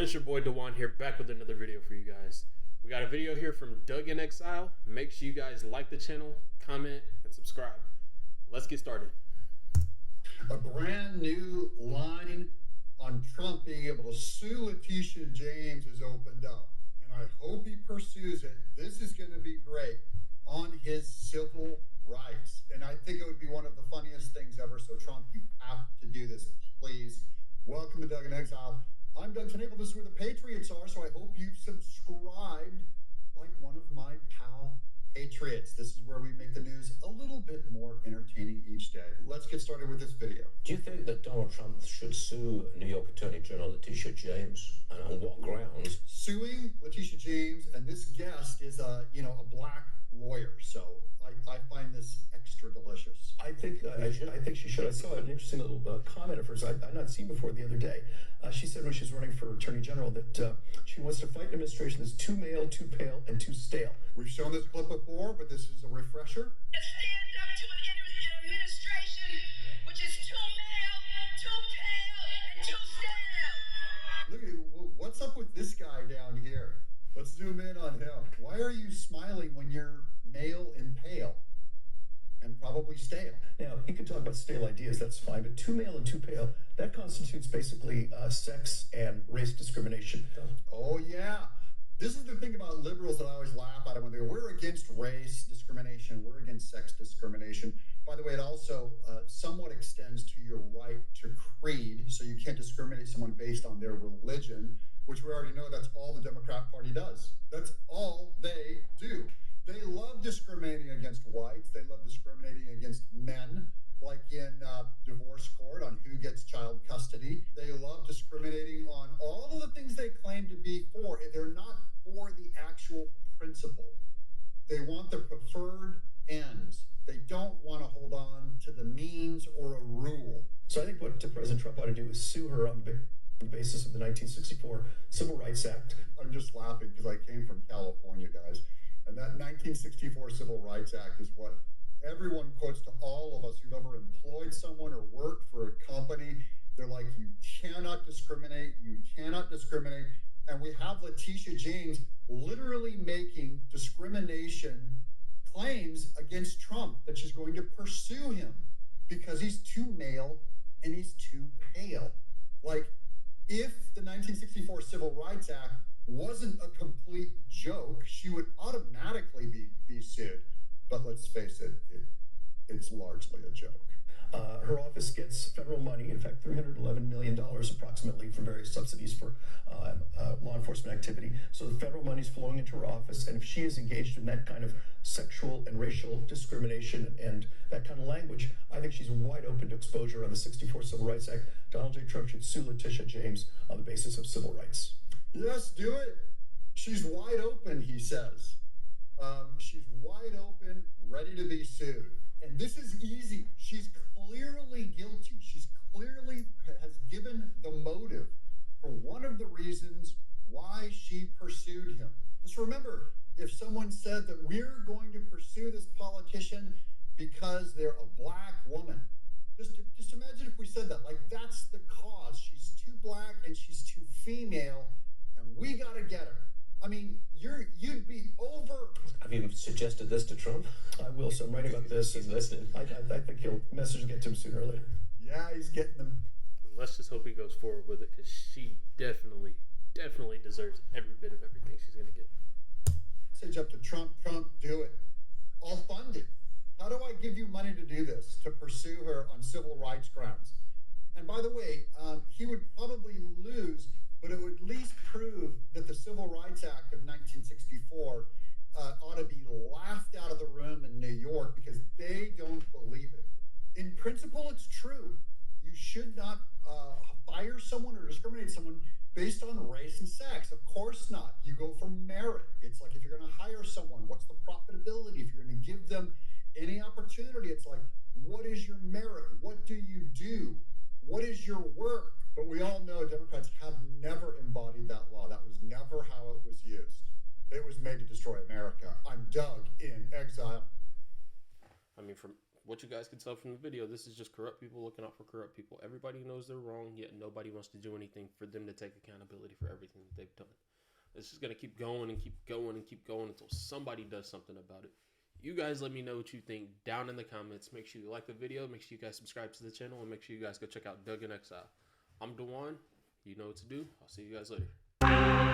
It's your boy Dewan here, back with another video for you guys. We got a video here from Doug in Exile. Make sure you guys like the channel, comment, and subscribe. Let's get started. A brand new line on Trump being able to sue Letitia James has opened up, and I hope he pursues it. This is going to be great on his civil rights, and I think it would be one of the funniest things ever. So Trump, you have to do this, please. Welcome to Doug in Exile. I'm Doug Tenable. This is where the Patriots are, so I hope you've subscribed like one of my pal Patriots. This is where we make the news a little bit more entertaining each day. Let's get started with this video. Do you think that Donald Trump should sue New York Attorney General Letitia James, and on what grounds? Suing Letitia James, and this guest is a black lawyer, so I find this extra delicious. I think she should. I saw an interesting little comment of hers I'd not seen before the other day. She said when she was running for Attorney General that she wants to fight an administration that's too male, too pale, and too stale. We've shown this clip before, but this is a refresher. Stand up to an administration which is too male, too pale, and too stale. Look at what's up with this guy down here. Let's zoom in on him. Why are you smiling when you're male and pale? And probably stale. Now, you can talk about stale ideas, that's fine, but too male and too pale, that constitutes basically sex and race discrimination. Oh, yeah. This is the thing about liberals that I always laugh at them when they go, we're against race discrimination, we're against sex discrimination. By the way, it also somewhat extends to your right to creed, so you can't discriminate someone based on their religion, which we already know that's all the Democrat Party does. That's all they do. They love discriminating against whites. They love discriminating against men, like in divorce court on who gets child custody. They love discriminating on all of the things they claim to be for. They're not for the actual principle. They want the preferred ends. They don't want to hold on to the means or a rule. So I think what President Trump ought to do is sue her on the basis of the 1964 Civil Rights Act. I'm just laughing because I came from California, guys. And that 1964 Civil Rights Act is what everyone quotes to all of us who've ever employed someone or worked for a company. They're like, you cannot discriminate, you cannot discriminate. And we have Letitia James literally making discrimination claims against Trump that she's going to pursue him because he's too male and he's too pale. Like, if the 1964 Civil Rights Act wasn't a complete joke, she would automatically be sued. But let's face it, it's largely a joke. Her office gets federal money, in fact, $311 million approximately for various subsidies for law enforcement activity. So the federal money is flowing into her office, and if she is engaged in that kind of sexual and racial discrimination and that kind of language, I think she's wide open to exposure on the 64 Civil Rights Act. Donald J. Trump should sue Letitia James on the basis of civil rights. Yes, do it. She's wide open, he says. She's wide open, ready to be sued. And this is easy. She's clearly guilty. She's clearly has given the motive for one of the reasons why she pursued him. Just remember, if someone said that we're going to pursue this politician because they're a black woman, just imagine if we said that. Like, that's the cause. She's too black and she's too female, and we got to get her. I mean, you'd be over. Have you suggested this to Trump? I will, so I'm writing about this. He's listening. I think the message will get to him sooner or later. Yeah, he's getting them. Let's just hope he goes forward with it, because she definitely deserves every bit of everything she's going to get. Message up to Trump, do it. I'll fund it. How do I give you money to do this, to pursue her on civil rights grounds? And by the way, he would probably lose, but it would at least prove that the Civil Rights Act of 1964 ought to be laughed out of the room in New York because they don't believe it. In principle, it's true. You should not fire someone or discriminate someone based on race and sex. Of course not. You go for merit. It's like if you're going to hire someone, what's the profitability? If you're going to give them any opportunity, it's like, what is your merit? What do you do? What is your work? But we all know Democrats have never embodied that law. That was never how it was used. It was made to destroy America. I'm Doug in Exile. I mean, what you guys can tell from the video, this is just corrupt people looking out for corrupt people. Everybody knows they're wrong, yet nobody wants to do anything for them to take accountability for everything that they've done. It's just going to keep going and keep going and keep going until somebody does something about it. You guys let me know what you think down in the comments. Make sure you like the video. Make sure you guys subscribe to the channel. And make sure you guys go check out Doug in Exile. I'm Dewan. You know what to do. I'll see you guys later.